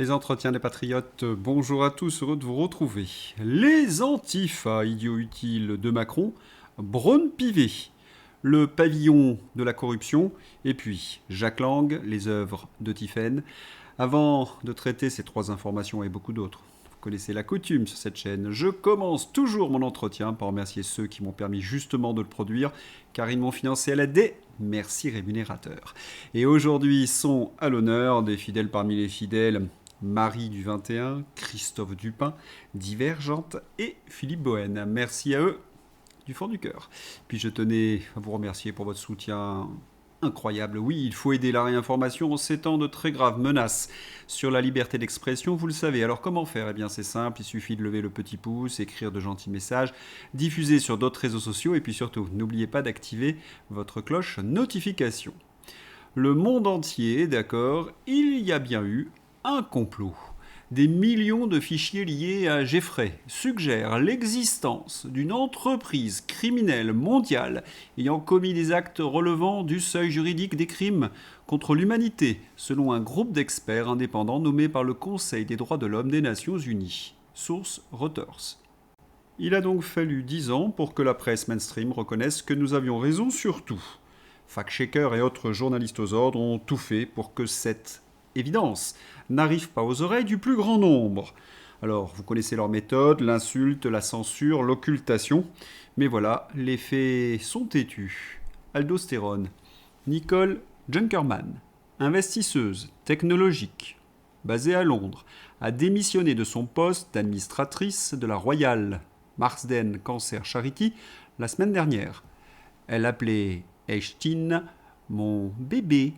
Les entretiens des patriotes, bonjour à tous, heureux de vous retrouver. Les antifas, idiots utiles de Macron, Braun-Pivet, le pavillon de la corruption, et puis Jacques Lang, les œuvres de Tiphaine. Avant de traiter ces trois informations et beaucoup d'autres, vous connaissez la coutume sur cette chaîne, je commence toujours mon entretien par remercier ceux qui m'ont permis justement de le produire, car ils m'ont financé à l'aide des merci rémunérateurs. Et aujourd'hui sont à l'honneur des fidèles parmi les fidèles, Marie du 21, Christophe Dupin, Divergente et Philippe Bohen. Merci à eux du fond du cœur. Puis je tenais à vous remercier pour votre soutien incroyable. Oui, il faut aider la réinformation en ces temps de très graves menaces sur la liberté d'expression, vous le savez. Alors comment faire ? Eh bien c'est simple, il suffit de lever le petit pouce, écrire de gentils messages, diffuser sur d'autres réseaux sociaux et puis surtout, n'oubliez pas d'activer votre cloche notification. Le monde entier, d'accord, il y a bien eu un complot. Des millions de fichiers liés à Jeffrey suggèrent l'existence d'une entreprise criminelle mondiale ayant commis des actes relevant du seuil juridique des crimes contre l'humanité, selon un groupe d'experts indépendants nommé par le Conseil des droits de l'homme des Nations Unies. Source Reuters. Il a donc fallu 10 ans pour que la presse mainstream reconnaisse que nous avions raison sur tout. Fact-checkers et autres journalistes aux ordres ont tout fait pour que cette évidence n'arrive pas aux oreilles du plus grand nombre. Alors, vous connaissez leur méthode, l'insulte, la censure, l'occultation. Mais voilà, les faits sont têtus. Aldostérone. Nicole Junkerman, investisseuse technologique, basée à Londres, a démissionné de son poste d'administratrice de la Royal Marsden Cancer Charity la semaine dernière. Elle appelait Epstein mon bébé.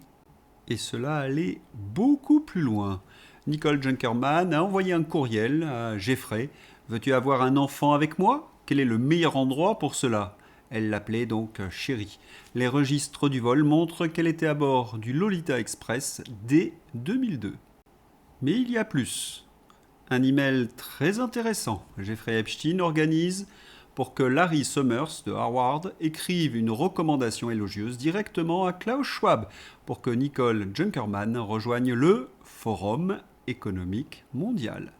Et cela allait beaucoup plus loin. Nicole Junkerman a envoyé un courriel à Jeffrey. « Veux-tu avoir un enfant avec moi ? Quel est le meilleur endroit pour cela ?» Elle l'appelait donc chérie. Les registres du vol montrent qu'elle était à bord du Lolita Express dès 2002. Mais il y a plus. Un email très intéressant. Jeffrey Epstein organise pour que Larry Summers de Harvard écrive une recommandation élogieuse directement à Klaus Schwab pour que Nicole Junkerman rejoigne le Forum économique mondial.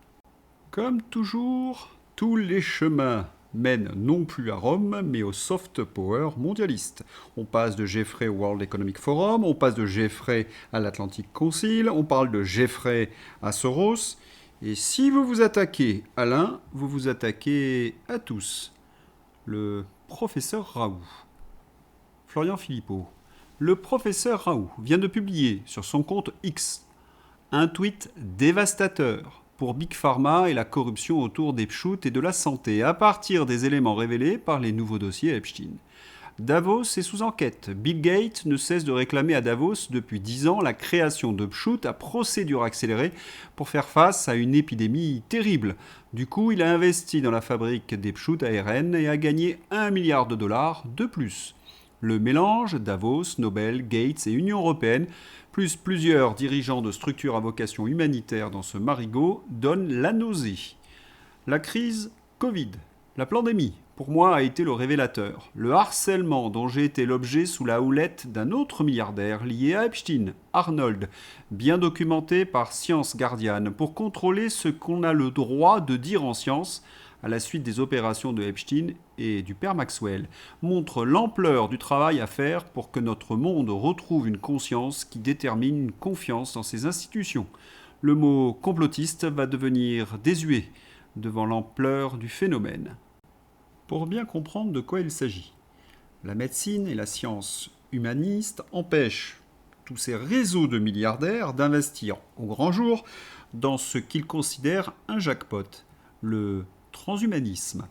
Comme toujours, tous les chemins mènent non plus à Rome, mais au soft power mondialiste. On passe de Jeffrey au World Economic Forum, on passe de Jeffrey à l'Atlantic Council, on parle de Jeffrey à Soros. Et si vous vous attaquez à l'un, vous vous attaquez à tous. Le professeur Raoult. Florian Philippot. Le professeur Raoult vient de publier sur son compte X un tweet dévastateur pour Big Pharma et la corruption autour des pshoots et de la santé à partir des éléments révélés par les nouveaux dossiers Epstein. Davos est sous enquête. Bill Gates ne cesse de réclamer à Davos depuis 10 ans la création de pshoots à procédure accélérée pour faire face à une épidémie terrible. Du coup, il a investi dans la fabrique des pshoots ARN et a gagné $1 milliard de plus. Le mélange Davos, Nobel, Gates et Union européenne, plus plusieurs dirigeants de structures à vocation humanitaire dans ce marigot, donne la nausée. La crise Covid, la pandémie, pour moi, a été le révélateur. Le harcèlement dont j'ai été l'objet sous la houlette d'un autre milliardaire lié à Epstein, Arnold, bien documenté par Science Guardian, pour contrôler ce qu'on a le droit de dire en science à la suite des opérations de Epstein et du père Maxwell, montre l'ampleur du travail à faire pour que notre monde retrouve une conscience qui détermine une confiance dans ses institutions. Le mot complotiste va devenir désuet devant l'ampleur du phénomène. Pour bien comprendre de quoi il s'agit, la médecine et la science humaniste empêchent tous ces réseaux de milliardaires d'investir au grand jour dans ce qu'ils considèrent un jackpot, le transhumanisme.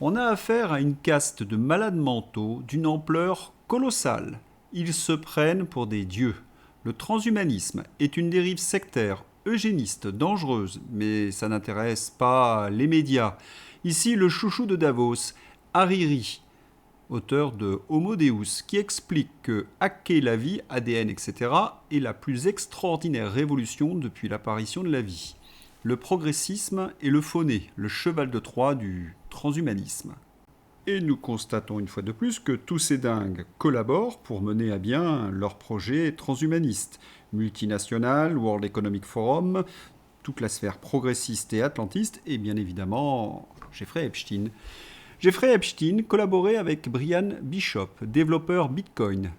On a affaire à une caste de malades mentaux d'une ampleur colossale. Ils se prennent pour des dieux. Le transhumanisme est une dérive sectaire, eugéniste, dangereuse, mais ça n'intéresse pas les médias. Ici, le chouchou de Davos, Hariri, auteur de Homo Deus, qui explique que hacker la vie, ADN, etc., est la plus extraordinaire révolution depuis l'apparition de la vie. Le progressisme est le faux-né, le cheval de Troie du transhumanisme. Et nous constatons une fois de plus que tous ces dingues collaborent pour mener à bien leurs projets transhumanistes. Multinationales, World Economic Forum, toute la sphère progressiste et atlantiste, et bien évidemment Jeffrey Epstein. Jeffrey Epstein collaborait avec Brian Bishop, développeur Bitcoin,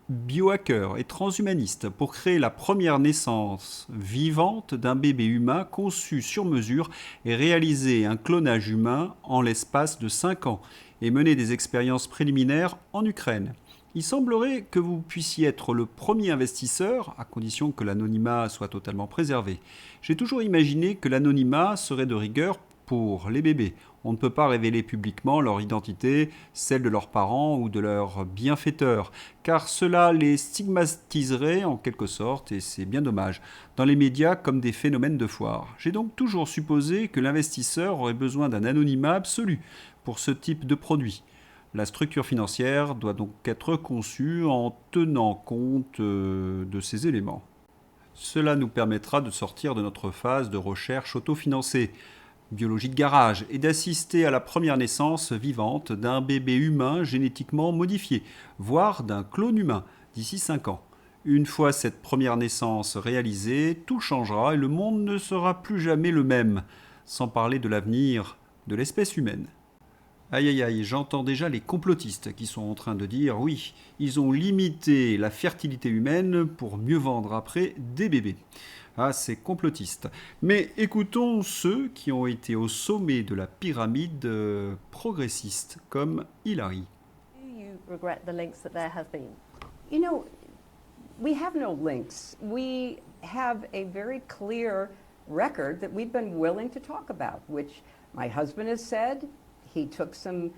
biohacker et transhumaniste, pour créer la première naissance vivante d'un bébé humain conçu sur mesure et réaliser un clonage humain en l'espace de 5 ans et mener des expériences préliminaires en Ukraine. Il semblerait que vous puissiez être le premier investisseur, à condition que l'anonymat soit totalement préservé. J'ai toujours imaginé que l'anonymat serait de rigueur pour les bébés. On ne peut pas révéler publiquement leur identité, celle de leurs parents ou de leurs bienfaiteurs, car cela les stigmatiserait en quelque sorte, et c'est bien dommage, dans les médias comme des phénomènes de foire. J'ai donc toujours supposé que l'investisseur aurait besoin d'un anonymat absolu pour ce type de produit. La structure financière doit donc être conçue en tenant compte de ces éléments. Cela nous permettra de sortir de notre phase de recherche autofinancée, biologie de garage, et d'assister à la première naissance vivante d'un bébé humain génétiquement modifié, voire d'un clone humain, d'ici 5 ans. Une fois cette première naissance réalisée, tout changera et le monde ne sera plus jamais le même, sans parler de l'avenir de l'espèce humaine. Aïe aïe aïe, j'entends déjà les complotistes qui sont en train de dire oui, ils ont limité la fertilité humaine pour mieux vendre après des bébés. Ah, c'est complotiste. Mais écoutons ceux qui ont été au sommet de la pyramide progressiste, comme Hillary. Do you regret the links that there have been? You know, we have no links. We have a very clear record that we've been willing to talk about, which my husband has said. He took some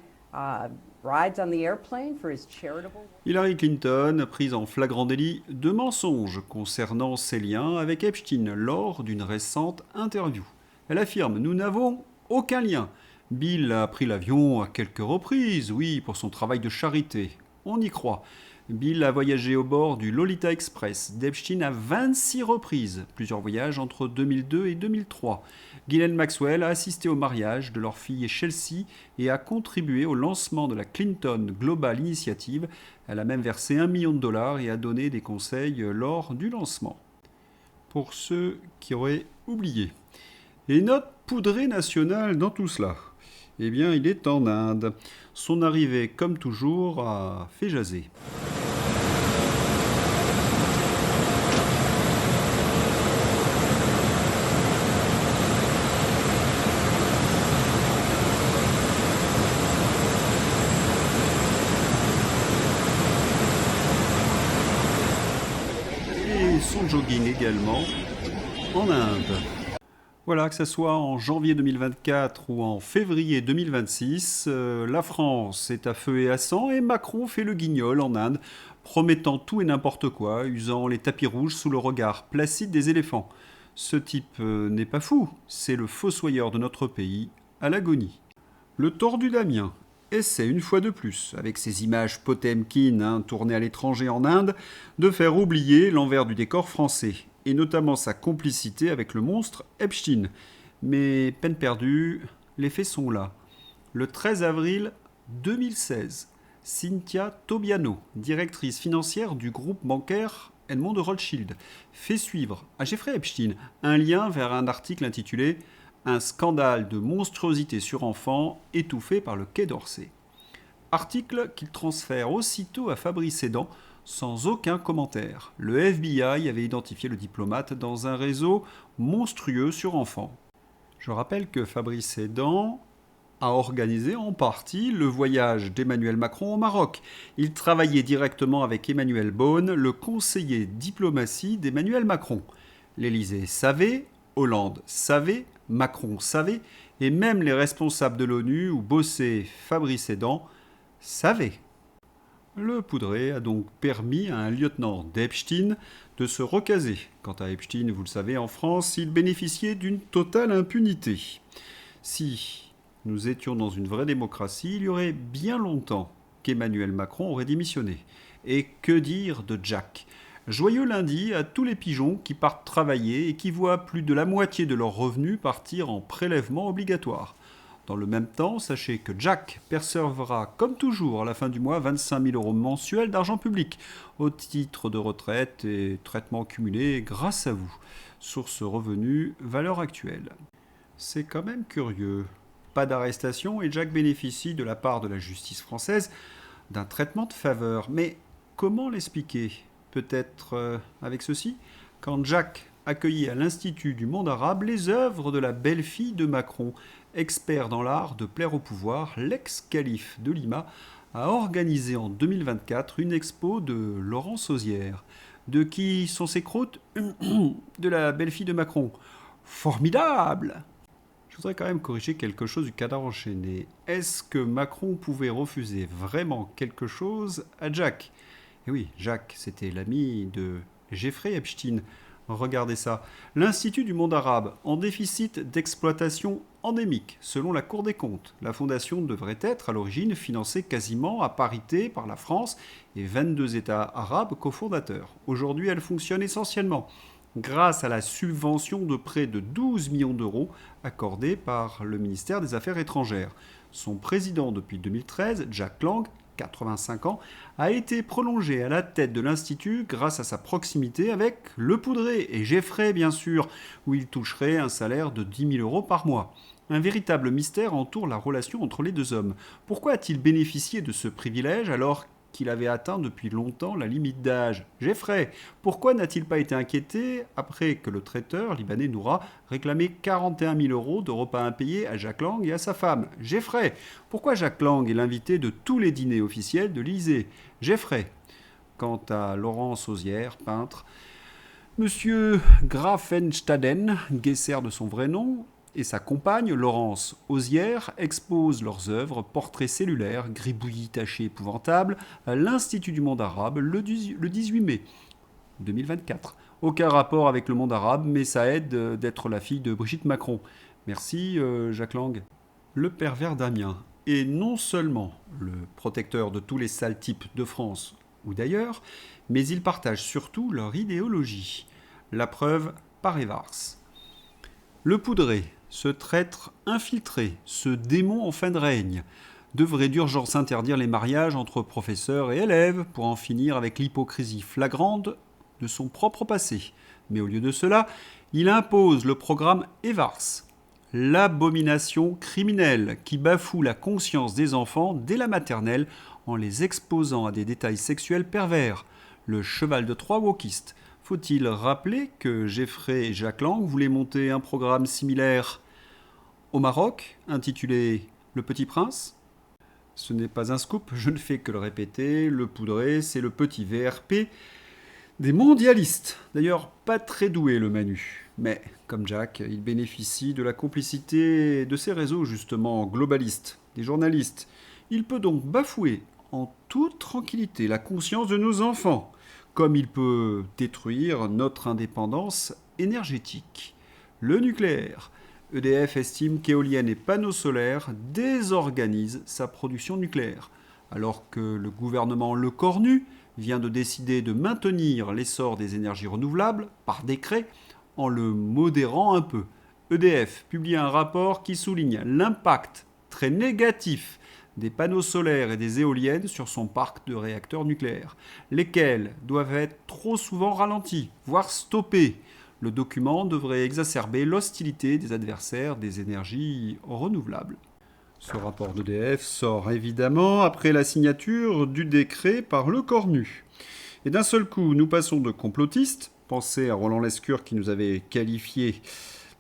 rides on the airplane for his charitable. Hillary Clinton, prise en flagrant délit de mensonge concernant ses liens avec Epstein lors d'une récente interview. Elle affirme: nous n'avons aucun lien. Bill a pris l'avion à quelques reprises, oui, pour son travail de charité. On y croit. Bill a voyagé au bord du Lolita Express d'Epstein à 26 reprises, plusieurs voyages entre 2002 et 2003. Ghislaine Maxwell a assisté au mariage de leur fille Chelsea et a contribué au lancement de la Clinton Global Initiative. Elle a même versé $1 million et a donné des conseils lors du lancement. Pour ceux qui auraient oublié. Et notre poudrée nationale dans tout cela? Eh bien, il est en Inde. Son arrivée, comme toujours, a fait jaser. Et son jogging également en Inde. Voilà, que ce soit en janvier 2024 ou en février 2026, la France est à feu et à sang et Macron fait le guignol en Inde, promettant tout et n'importe quoi, usant les tapis rouges sous le regard placide des éléphants. Ce type n'est pas fou, c'est le fossoyeur de notre pays à l'agonie. Le tordu d'Amiens essaie une fois de plus, avec ses images Potemkin tournées à l'étranger en Inde, de faire oublier l'envers du décor français, et notamment sa complicité avec le monstre Epstein. Mais peine perdue, les faits sont là. Le 13 avril 2016, Cynthia Tobiano, directrice financière du groupe bancaire Edmond de Rothschild, fait suivre à Jeffrey Epstein un lien vers un article intitulé « Un scandale de monstruosité sur enfants étouffé par le Quai d'Orsay ». Article qu'il transfère aussitôt à Fabrice Cédan, sans aucun commentaire. Le FBI avait identifié le diplomate dans un réseau monstrueux sur enfants. Je rappelle que Fabrice Cédan a organisé en partie le voyage d'Emmanuel Macron au Maroc. Il travaillait directement avec Emmanuel Beaune, le conseiller diplomatie d'Emmanuel Macron. L'Élysée savait, Hollande savait, Macron savait, et même les responsables de l'ONU où bossait Fabrice Cédan savaient. Le poudré a donc permis à un lieutenant d'Epstein de se recaser. Quant à Epstein, vous le savez, en France, il bénéficiait d'une totale impunité. Si nous étions dans une vraie démocratie, il y aurait bien longtemps qu'Emmanuel Macron aurait démissionné. Et que dire de Jack ? Joyeux lundi à tous les pigeons qui partent travailler et qui voient plus de la moitié de leurs revenus partir en prélèvement obligatoire. Dans le même temps, sachez que Jack percevra, comme toujours, à la fin du mois, 25 000 € mensuels d'argent public, au titre de retraite et traitement cumulé grâce à vous. source revenu, valeur actuelle. C'est quand même curieux. Pas d'arrestation et Jack bénéficie de la part de la justice française d'un traitement de faveur. Mais comment l'expliquer? Peut-être avec ceci? Quand Jack accueillait à l'Institut du monde arabe les œuvres de la belle-fille de Macron, expert dans l'art de plaire au pouvoir, l'ex-calife de Lima a organisé en 2024 une expo de Laurence Auzière. De qui sont ces croûtes? De la belle-fille de Macron. Formidable! Je voudrais quand même corriger quelque chose du cadavre enchaîné. Est-ce que Macron pouvait refuser vraiment quelque chose à Jack? Eh oui, Jack, c'était l'ami de Jeffrey Epstein. Regardez ça. L'Institut du monde arabe, en déficit d'exploitation endémique, selon la Cour des comptes. La fondation devrait être, à l'origine, financée quasiment à parité par la France et 22 États arabes cofondateurs. Aujourd'hui, elle fonctionne essentiellement grâce à la subvention de près de 12 millions d'euros accordée par le ministère des Affaires étrangères. Son président depuis 2013, Jack Lang, 85 ans, a été prolongé à la tête de l'Institut grâce à sa proximité avec Le Poudré et Jeffrey, bien sûr, où il toucherait un salaire de 10 000 euros par mois. Un véritable mystère entoure la relation entre les deux hommes. Pourquoi a-t-il bénéficié de ce privilège alors qu'il avait atteint depuis longtemps la limite d'âge? Jeffrey, pourquoi n'a-t-il pas été inquiété après que le traiteur libanais Noura réclamait 41 000 euros de repas impayés à Jack Lang et à sa femme? Jeffrey, pourquoi Jack Lang est l'invité de tous les dîners officiels de l'Élysée? Jeffrey. Quant à Laurence Auzière, peintre, Monsieur Grafenstaden, Guesser de son vrai nom, et sa compagne, Laurence Auzière, exposent leurs œuvres, portraits cellulaires, gribouillis tachés épouvantables, à l'Institut du monde arabe le 18 mai 2024. Aucun rapport avec le monde arabe, mais ça aide d'être la fille de Brigitte Macron. Merci, Jack Lang. Le pervers d'Amiens est non seulement le protecteur de tous les sales types de France ou d'ailleurs, mais il partage surtout leur idéologie. La preuve par Evars. Le Poudré, ce traître infiltré, ce démon en fin de règne, devrait d'urgence interdire les mariages entre professeurs et élèves pour en finir avec l'hypocrisie flagrante de son propre passé. Mais au lieu de cela, il impose le programme Evars, l'abomination criminelle qui bafoue la conscience des enfants dès la maternelle en les exposant à des détails sexuels pervers. Le cheval de Troie wokiste. Faut-il rappeler que Jeffrey et Jack Lang voulaient monter un programme similaire au Maroc, intitulé Le Petit Prince? Ce n'est pas un scoop, je ne fais que le répéter, le Poudré, c'est le petit VRP des mondialistes. D'ailleurs, pas très doué le Manu. Mais, comme Jack, il bénéficie de la complicité de ces réseaux justement globalistes, des journalistes. Il peut donc bafouer en toute tranquillité la conscience de nos enfants, comme il peut détruire notre indépendance énergétique. Le nucléaire. EDF estime qu'éoliennes et panneaux solaires désorganisent sa production nucléaire, alors que le gouvernement Lecornu vient de décider de maintenir l'essor des énergies renouvelables par décret en le modérant un peu. EDF publie un rapport qui souligne l'impact très négatif des panneaux solaires et des éoliennes sur son parc de réacteurs nucléaires, lesquels doivent être trop souvent ralentis, voire stoppés. Le document devrait exacerber l'hostilité des adversaires des énergies renouvelables. Ce rapport d'EDF sort évidemment après la signature du décret par Lecornu. Et d'un seul coup, nous passons de complotistes, pensez à Roland Lescure qui nous avait qualifié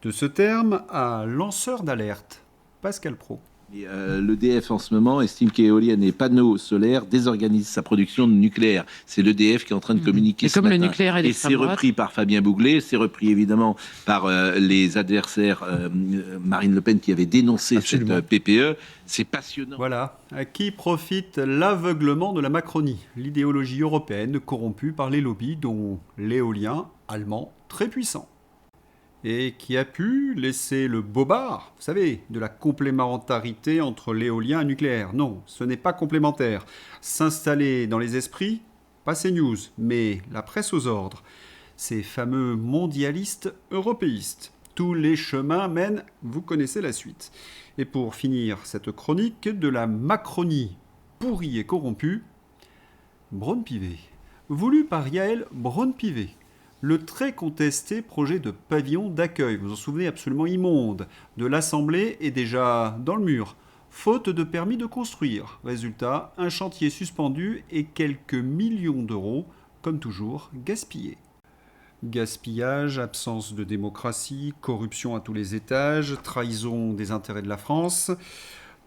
de ce terme, à lanceur d'alerte. Pascal Praud. L'EDF en ce moment estime qu'éoliennes et panneaux solaires désorganisent sa production de nucléaire. C'est l'EDF qui est en train de communiquer ce matin. Le nucléaire et c'est repris par Fabien Bouglet, c'est repris évidemment par les adversaires Marine Le Pen qui avait dénoncé Absolument. cette PPE. C'est passionnant. Voilà, à qui profite l'aveuglement de la Macronie, l'idéologie européenne corrompue par les lobbies dont l'éolien allemand très puissant. Et qui a pu laisser le bobard, vous savez, de la complémentarité entre l'éolien et le nucléaire. Non, ce n'est pas complémentaire. S'installer dans les esprits, pas CNews, mais la presse aux ordres. Ces fameux mondialistes européistes. Tous les chemins mènent, vous connaissez la suite. Et pour finir cette chronique de la Macronie pourrie et corrompue, Braun-Pivet. Voulu par Yael Braun-Pivet. le très contesté projet de pavillon d'accueil, vous vous en souvenez, absolument immonde, de l'Assemblée est déjà dans le mur, faute de permis de construire. Résultat, un chantier suspendu et quelques millions d'euros, comme toujours, gaspillés. Gaspillage, absence de démocratie, corruption à tous les étages, trahison des intérêts de la France.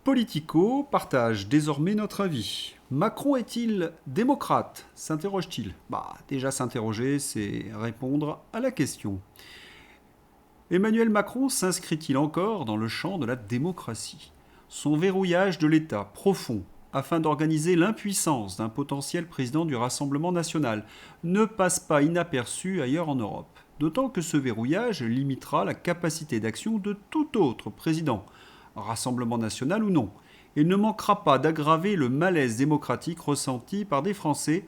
Politico partage désormais notre avis. Macron est-il démocrate s'interroge-t-il. Déjà s'interroger, c'est répondre à la question. Emmanuel Macron s'inscrit-il encore dans le champ de la démocratie? Son verrouillage de l'État profond afin d'organiser l'impuissance d'un potentiel président du Rassemblement national ne passe pas inaperçu ailleurs en Europe. D'autant que ce verrouillage limitera la capacité d'action de tout autre président, Rassemblement national ou non, et ne manquera pas d'aggraver le malaise démocratique ressenti par des Français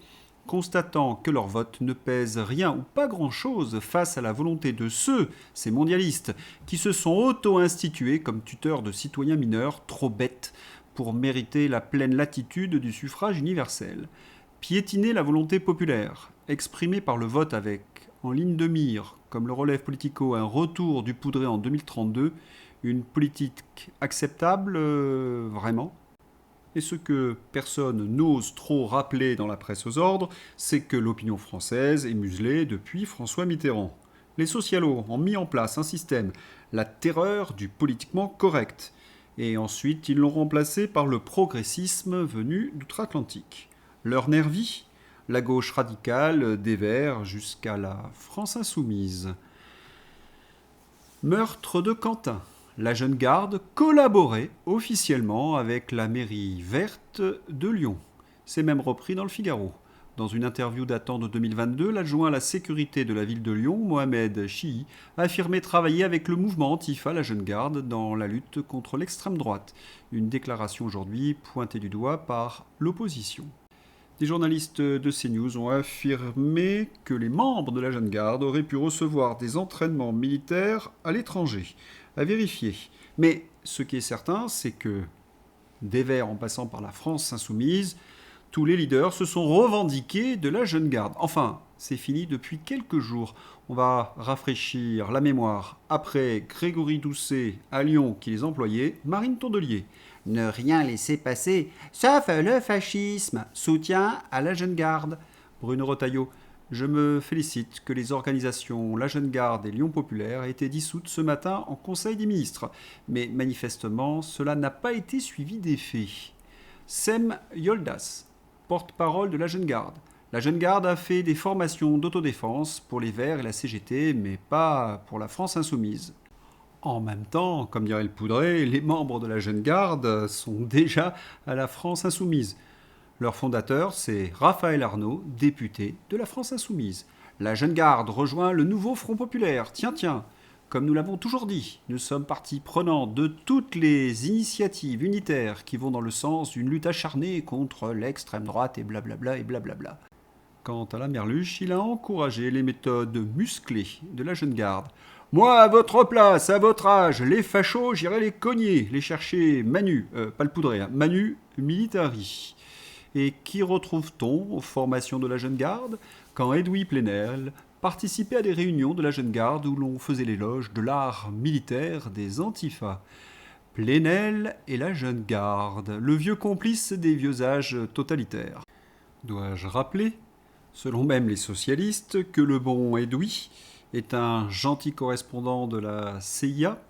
constatant que leur vote ne pèse rien ou pas grand-chose face à la volonté de ceux, ces mondialistes, qui se sont auto-institués comme tuteurs de citoyens mineurs trop bêtes pour mériter la pleine latitude du suffrage universel. Piétiner la volonté populaire, exprimée par le vote avec, en ligne de mire, comme le relève Politico, un retour du poudré en 2032, une politique acceptable, vraiment? Et ce que personne n'ose trop rappeler dans la presse aux ordres, c'est que l'opinion française est muselée depuis François Mitterrand. Les socialos ont mis en place un système, la terreur du politiquement correct. Et ensuite, ils l'ont remplacé par le progressisme venu d'outre-Atlantique. Leur nervie, la gauche radicale des Verts jusqu'à la France insoumise. Meurtre de Quentin. La jeune garde collaborait officiellement avec la mairie verte de Lyon. C'est même repris dans le Figaro. Dans une interview datant de 2022, l'adjoint à la sécurité de la ville de Lyon, Mohamed Chihi, a affirmé travailler avec le mouvement Antifa, la jeune garde, dans la lutte contre l'extrême droite. Une déclaration aujourd'hui pointée du doigt par l'opposition. Des journalistes de CNews ont affirmé que les membres de la jeune garde auraient pu recevoir des entraînements militaires à l'étranger. À vérifier. Mais ce qui est certain, c'est que, des Verts en passant par la France insoumise, tous les leaders se sont revendiqués de la jeune garde. Enfin, c'est fini depuis quelques jours. On va rafraîchir la mémoire. Après Grégory Doucet à Lyon qui les employait, Marine Tondelier. Ne rien laisser passer, sauf le fascisme. Soutien à la jeune garde. Bruno Retailleau. Je me félicite que les organisations La Jeune Garde et Lyon Populaire aient été dissoutes ce matin en Conseil des ministres. Mais manifestement, cela n'a pas été suivi d'effet. Sem Yoldas, porte-parole de La Jeune Garde. La Jeune Garde a fait des formations d'autodéfense pour les Verts et la CGT, mais pas pour la France insoumise. En même temps, comme dirait le Poudré, les membres de La Jeune Garde sont déjà à la France insoumise. Leur fondateur, c'est Raphaël Arnaud, député de la France insoumise. La Jeune Garde rejoint le nouveau Front populaire. Tiens, comme nous l'avons toujours dit, nous sommes partie prenante de toutes les initiatives unitaires qui vont dans le sens d'une lutte acharnée contre l'extrême droite et blablabla et blablabla. Quant à la Merluche, il a encouragé les méthodes musclées de la Jeune Garde. Moi, à votre place, à votre âge, les fachos, j'irai les cogner, les chercher Manu, pas le Poudré, hein, Manu Militari. Et qui retrouve-t-on aux formations de la Jeune Garde quand Edoui Plenel participait à des réunions de la Jeune Garde où l'on faisait l'éloge de l'art militaire des Antifa. Plenel et la Jeune Garde, le vieux complice des vieux âges totalitaires. Dois-je rappeler, selon même les socialistes, que le bon Edoui est un gentil correspondant de la CIA?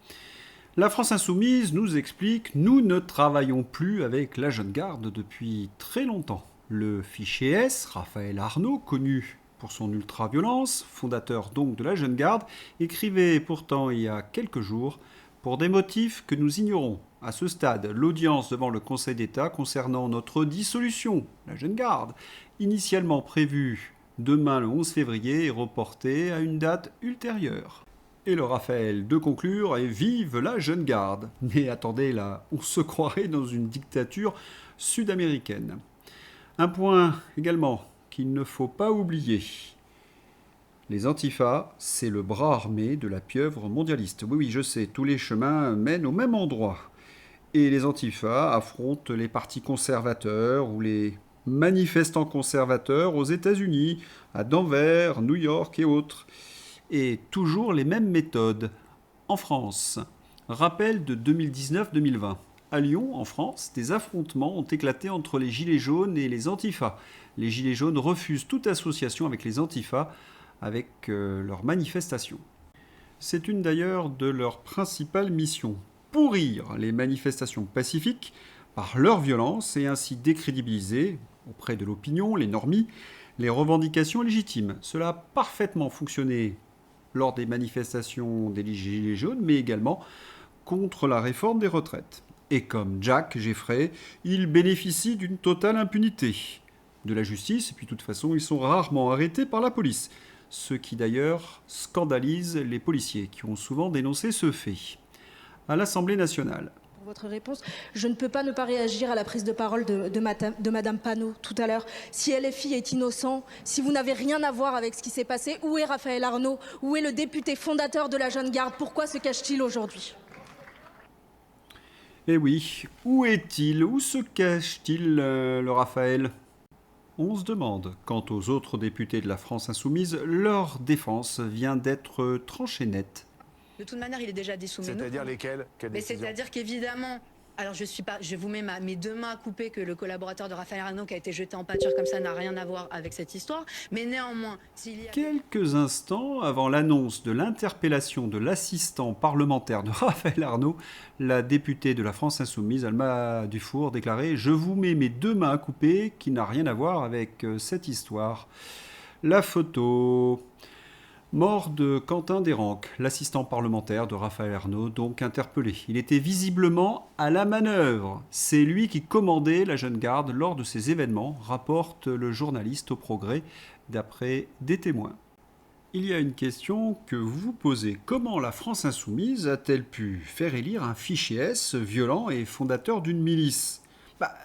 La France insoumise nous explique « Nous ne travaillons plus avec la Jeune Garde depuis très longtemps ». Le fichier S, Raphaël Arnaud, connu pour son ultra-violence, fondateur donc de la Jeune Garde, écrivait pourtant il y a quelques jours « Pour des motifs que nous ignorons, à ce stade, l'audience devant le Conseil d'État concernant notre dissolution, la Jeune Garde, initialement prévue demain le 11 février, est reportée à une date ultérieure ». Et le Raphaël de conclure est « Vive la Jeune Garde !» Mais attendez là, on se croirait dans une dictature sud-américaine. Un point également qu'il ne faut pas oublier. Les Antifa, c'est le bras armé de la pieuvre mondialiste. Oui, je sais, tous les chemins mènent au même endroit. Et les Antifa affrontent les partis conservateurs ou les manifestants conservateurs aux États-Unis, à Denver, New York et autres. Et toujours les mêmes méthodes. En France, rappel de 2019-2020. À Lyon, en France, des affrontements ont éclaté entre les Gilets jaunes et les Antifas. Les Gilets jaunes refusent toute association avec les Antifas avec leurs manifestations. C'est une d'ailleurs de leurs principales missions. Pourrir les manifestations pacifiques par leur violence et ainsi décrédibiliser auprès de l'opinion, les normies, les revendications légitimes. Cela a parfaitement fonctionné lors des manifestations des Gilets jaunes, mais également contre la réforme des retraites. Et comme Jack Jeffrey, ils bénéficient d'une totale impunité de la justice, et puis de toute façon, ils sont rarement arrêtés par la police. Ce qui d'ailleurs scandalise les policiers, qui ont souvent dénoncé ce fait. À l'Assemblée nationale. Pour votre réponse, je ne peux pas ne pas réagir à la prise de parole de Madame Panot tout à l'heure. Si LFI est innocent, si vous n'avez rien à voir avec ce qui s'est passé, où est Raphaël Arnaud? Où est le député fondateur de la Jeune Garde? Pourquoi se cache-t-il aujourd'hui? Eh oui, où est-il? Où se cache-t-il, le Raphaël? On se demande. Quant aux autres députés de la France insoumise, leur défense vient d'être tranchée nette. De toute manière, il est déjà dissous. C'est-à-dire lesquels? Mais c'est-à-dire qu'évidemment, alors je vous mets mes deux mains à couper que le collaborateur de Raphaël Arnaud qui a été jeté en pâture comme ça n'a rien à voir avec cette histoire. Mais néanmoins, s'il y a... Quelques instants avant l'annonce de l'interpellation de l'assistant parlementaire de Raphaël Arnaud, la députée de la France insoumise, Alma Dufour, déclarait « Je vous mets mes deux mains à couper qui n'a rien à voir avec cette histoire ». La photo... Mort de Quentin Desranques, l'assistant parlementaire de Raphaël Arnaud, donc interpellé. Il était visiblement à la manœuvre. C'est lui qui commandait la Jeune Garde lors de ces événements, rapporte le journaliste au Progrès, d'après des témoins. Il y a une question que vous vous posez. Comment la France insoumise a-t-elle pu faire élire un fichier S violent et fondateur d'une milice?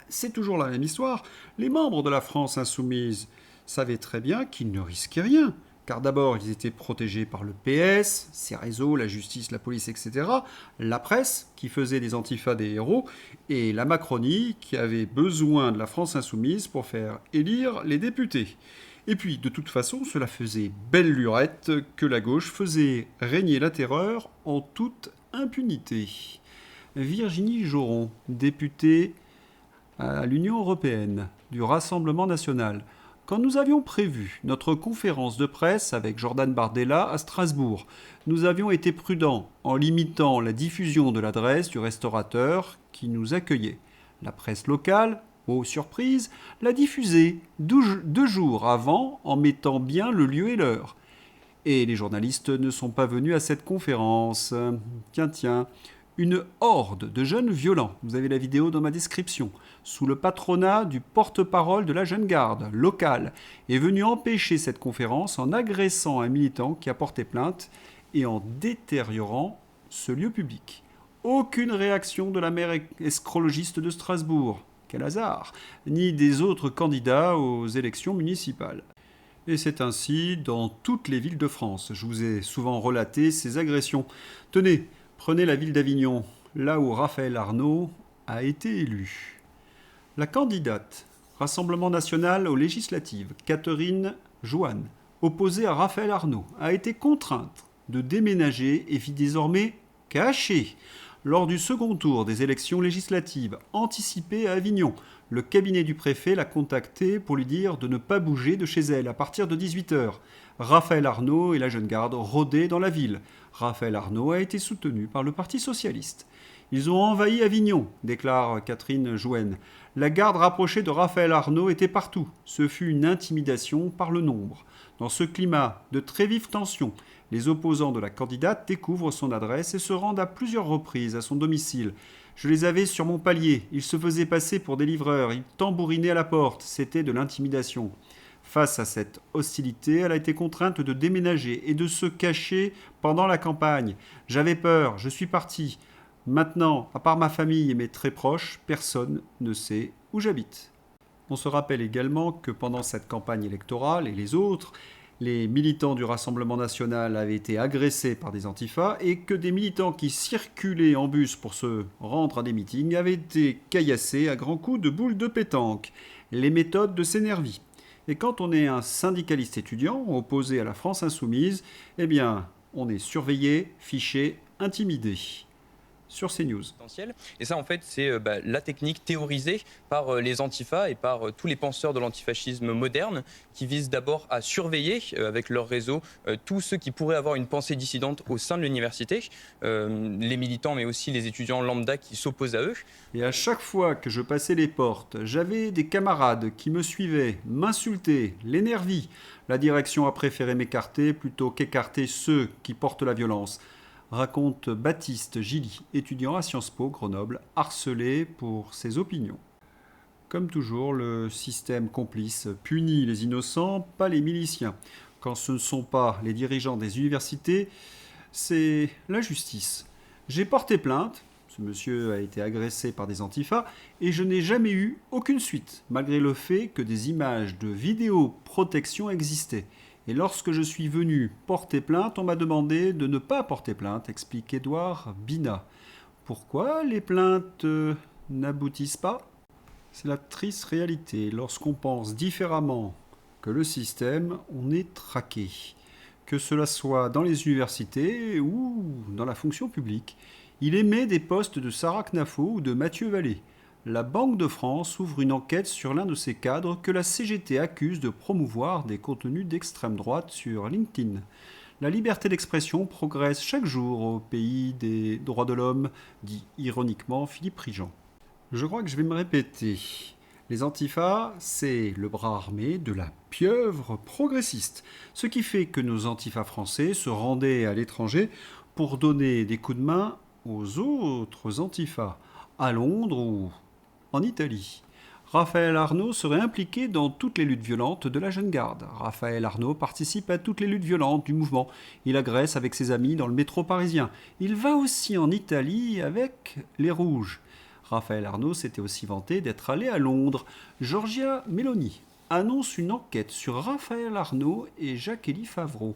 C'est toujours la même histoire. Les membres de la France insoumise savaient très bien qu'ils ne risquaient rien. Car d'abord, ils étaient protégés par le PS, ses réseaux, la justice, la police, etc., la presse, qui faisait des antifas des héros, et la Macronie, qui avait besoin de la France insoumise pour faire élire les députés. Et puis, de toute façon, cela faisait belle lurette que la gauche faisait régner la terreur en toute impunité. Virginie Joron, députée à l'Union européenne, du Rassemblement national. Quand nous avions prévu notre conférence de presse avec Jordan Bardella à Strasbourg, nous avions été prudents en limitant la diffusion de l'adresse du restaurateur qui nous accueillait. La presse locale, ô surprise, l'a diffusée 2 jours avant en mettant bien le lieu et l'heure. Et les journalistes ne sont pas venus à cette conférence. Tiens. Une horde de jeunes violents, vous avez la vidéo dans ma description, sous le patronat du porte-parole de la Jeune Garde locale, est venu empêcher cette conférence en agressant un militant qui a porté plainte et en détériorant ce lieu public. Aucune réaction de la maire escrologiste de Strasbourg, quel hasard, ni des autres candidats aux élections municipales. Et c'est ainsi dans toutes les villes de France. Je vous ai souvent relaté ces agressions. Tenez, prenez la ville d'Avignon, là où Raphaël Arnaud a été élu. La candidate Rassemblement national aux législatives, Catherine Joanne, opposée à Raphaël Arnaud, a été contrainte de déménager et vit désormais cachée. Lors du second tour des élections législatives anticipées à Avignon, le cabinet du préfet l'a contactée pour lui dire de ne pas bouger de chez elle à partir de 18h. Raphaël Arnaud et la Jeune Garde rôdaient dans la ville. Raphaël Arnaud a été soutenu par le Parti socialiste. Ils ont envahi Avignon, déclare Catherine Joanne. La garde rapprochée de Raphaël Arnaud était partout. Ce fut une intimidation par le nombre. Dans ce climat de très vive tension, les opposants de la candidate découvrent son adresse et se rendent à plusieurs reprises à son domicile. Je les avais sur mon palier. Ils se faisaient passer pour des livreurs. Ils tambourinaient à la porte. C'était de l'intimidation. Face à cette hostilité, elle a été contrainte de déménager et de se cacher pendant la campagne. J'avais peur, je suis partie. Maintenant, à part ma famille et mes très proches, personne ne sait où j'habite. On se rappelle également que pendant cette campagne électorale et les autres, les militants du Rassemblement national avaient été agressés par des antifas et que des militants qui circulaient en bus pour se rendre à des meetings avaient été caillassés à grands coups de boules de pétanque. Les méthodes de Sénervie. Et quand on est un syndicaliste étudiant opposé à la France insoumise, eh bien, on est surveillé, fiché, intimidé. Sur CNews. Et ça, en fait, c'est la technique théorisée par les antifas et par tous les penseurs de l'antifascisme moderne qui visent d'abord à surveiller avec leur réseau tous ceux qui pourraient avoir une pensée dissidente au sein de l'université, les militants mais aussi les étudiants lambda qui s'opposent à eux. Et à chaque fois que je passais les portes, j'avais des camarades qui me suivaient, m'insultaient, l'énervient. La direction a préféré m'écarter plutôt qu'écarter ceux qui portent la violence. Raconte Baptiste Gilly, étudiant à Sciences Po Grenoble, harcelé pour ses opinions. Comme toujours, le système complice punit les innocents, pas les miliciens. Quand ce ne sont pas les dirigeants des universités, c'est la justice. J'ai porté plainte, ce monsieur a été agressé par des antifas, et je n'ai jamais eu aucune suite, malgré le fait que des images de vidéoprotection existaient. Et lorsque je suis venu porter plainte, on m'a demandé de ne pas porter plainte, explique Édouard Bina. Pourquoi les plaintes n'aboutissent pas ? C'est la triste réalité. Lorsqu'on pense différemment que le système, on est traqué. Que cela soit dans les universités ou dans la fonction publique. Il émet des postes de Sarah Knafo ou de Mathieu Vallée. La Banque de France ouvre une enquête sur l'un de ses cadres que la CGT accuse de promouvoir des contenus d'extrême droite sur LinkedIn. La liberté d'expression progresse chaque jour au pays des droits de l'homme, dit ironiquement Philippe Prigent. Je crois que je vais me répéter. Les antifas, c'est le bras armé de la pieuvre progressiste. Ce qui fait que nos antifas français se rendaient à l'étranger pour donner des coups de main aux autres antifas, à Londres ou en Italie. Raphaël Arnaud serait impliqué dans toutes les luttes violentes de la Jeune Garde. Raphaël Arnaud participe à toutes les luttes violentes du mouvement. Il agresse avec ses amis dans le métro parisien. Il va aussi en Italie avec les Rouges. Raphaël Arnaud s'était aussi vanté d'être allé à Londres. Giorgia Meloni annonce une enquête sur Raphaël Arnaud et Jacques-Élie Favreau.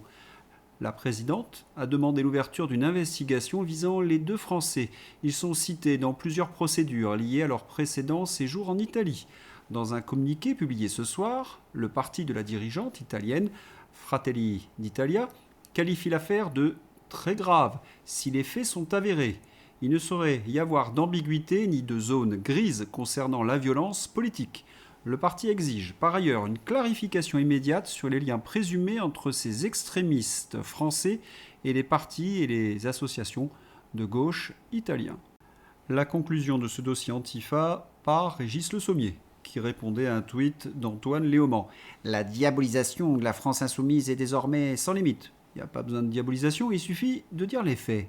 La présidente a demandé l'ouverture d'une investigation visant les deux Français. Ils sont cités dans plusieurs procédures liées à leur précédent séjour en Italie. Dans un communiqué publié ce soir, le parti de la dirigeante italienne, Fratelli d'Italia, qualifie l'affaire de très grave si les faits sont avérés. Il ne saurait y avoir d'ambiguïté ni de zone grise concernant la violence politique. Le parti exige par ailleurs une clarification immédiate sur les liens présumés entre ces extrémistes français et les partis et les associations de gauche italiens. La conclusion de ce dossier Antifa par Régis Le Sommier, qui répondait à un tweet d'Antoine Léaumont. La diabolisation de la France insoumise est désormais sans limite. Il n'y a pas besoin de diabolisation, il suffit de dire les faits.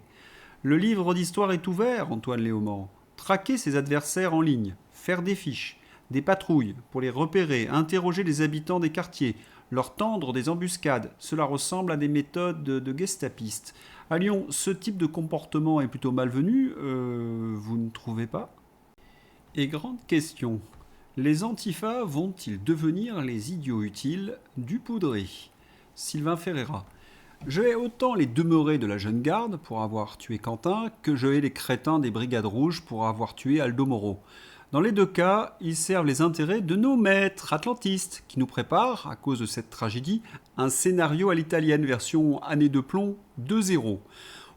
Le livre d'histoire est ouvert, Antoine Léaumont. Traquer ses adversaires en ligne, faire des fiches, des patrouilles pour les repérer, interroger les habitants des quartiers, leur tendre des embuscades. Cela ressemble à des méthodes de gestapistes. À Lyon, ce type de comportement est plutôt malvenu, vous ne trouvez pas ? Et grande question, les antifas vont-ils devenir les idiots utiles du poudré ? Sylvain Ferreira. Je hais autant les demeurés de la Jeune Garde pour avoir tué Quentin que je hais les crétins des Brigades Rouges pour avoir tué Aldo Moro. Dans les deux cas, ils servent les intérêts de nos maîtres atlantistes qui nous préparent, à cause de cette tragédie, un scénario à l'italienne version année de plomb 2.0,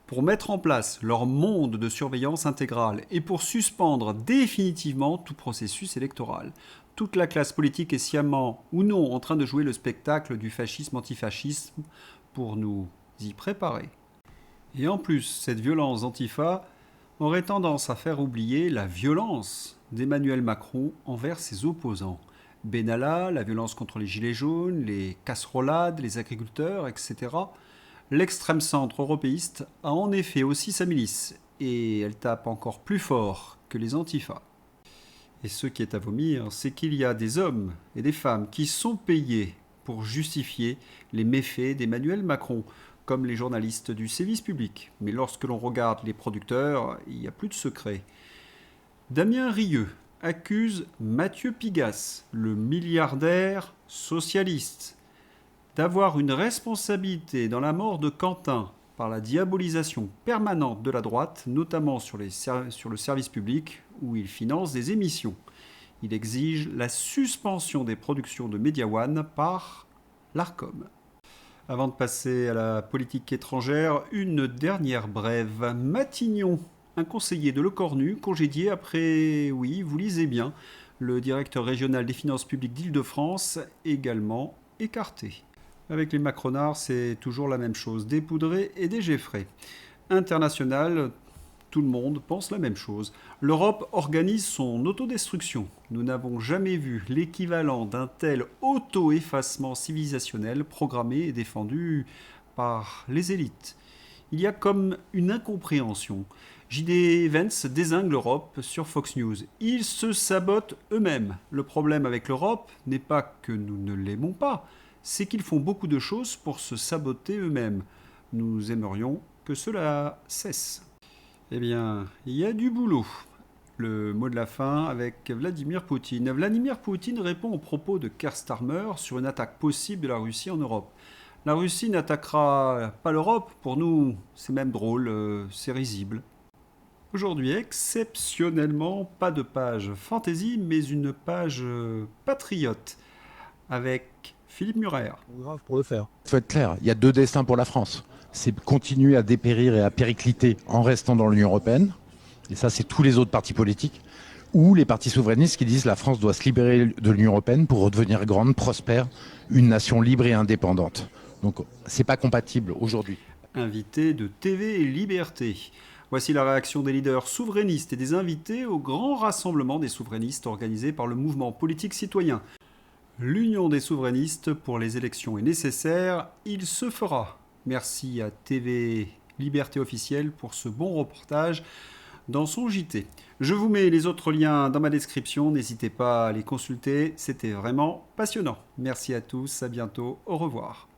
pour mettre en place leur monde de surveillance intégrale et pour suspendre définitivement tout processus électoral. Toute la classe politique est sciemment ou non en train de jouer le spectacle du fascisme-antifascisme pour nous y préparer. Et en plus, cette violence antifa aurait tendance à faire oublier la violence d'Emmanuel Macron envers ses opposants. Benalla, la violence contre les gilets jaunes, les casserolades, les agriculteurs, etc. L'extrême centre européiste a en effet aussi sa milice, et elle tape encore plus fort que les antifas. Et ce qui est à vomir, c'est qu'il y a des hommes et des femmes qui sont payés pour justifier les méfaits d'Emmanuel Macron, comme les journalistes du service public. Mais lorsque l'on regarde les producteurs, il n'y a plus de secret. Damien Rieu accuse Mathieu Pigasse, le milliardaire socialiste, d'avoir une responsabilité dans la mort de Quentin par la diabolisation permanente de la droite, notamment sur le service public où il finance des émissions. Il exige la suspension des productions de Media One par l'Arcom. Avant de passer à la politique étrangère, une dernière brève. Matignon, un conseiller de Lecornu, congédié après, oui, vous lisez bien, le directeur régional des finances publiques d'Île-de-France, également écarté. Avec les Macronards, c'est toujours la même chose, dépoudré et dégeffré. International, tout le monde pense la même chose. L'Europe organise son autodestruction. Nous n'avons jamais vu l'équivalent d'un tel auto-effacement civilisationnel programmé et défendu par les élites. Il y a comme une incompréhension. J.D. Vance dézingue l'Europe sur Fox News. Ils se sabotent eux-mêmes. Le problème avec l'Europe n'est pas que nous ne l'aimons pas, c'est qu'ils font beaucoup de choses pour se saboter eux-mêmes. Nous aimerions que cela cesse. Eh bien, il y a du boulot. Le mot de la fin avec Vladimir Poutine. Vladimir Poutine répond aux propos de Keir Starmer sur une attaque possible de la Russie en Europe. La Russie n'attaquera pas l'Europe. Pour nous, c'est même drôle, c'est risible. Aujourd'hui, exceptionnellement, pas de page fantasy, mais une page patriote avec Philippe Murer. Grave pour le faire. Il faut être clair, il y a deux destins pour la France. C'est continuer à dépérir et à péricliter en restant dans l'Union européenne, et ça c'est tous les autres partis politiques, ou les partis souverainistes qui disent la France doit se libérer de l'Union européenne pour redevenir grande, prospère, une nation libre et indépendante. Donc c'est pas compatible aujourd'hui. Invité de TV et Liberté. Voici la réaction des leaders souverainistes et des invités au grand rassemblement des souverainistes organisé par le mouvement politique citoyen. L'union des souverainistes pour les élections est nécessaire, il se fera. Merci à TV Liberté officielle pour ce bon reportage dans son JT. Je vous mets les autres liens dans ma description, n'hésitez pas à les consulter, c'était vraiment passionnant. Merci à tous, à bientôt, au revoir.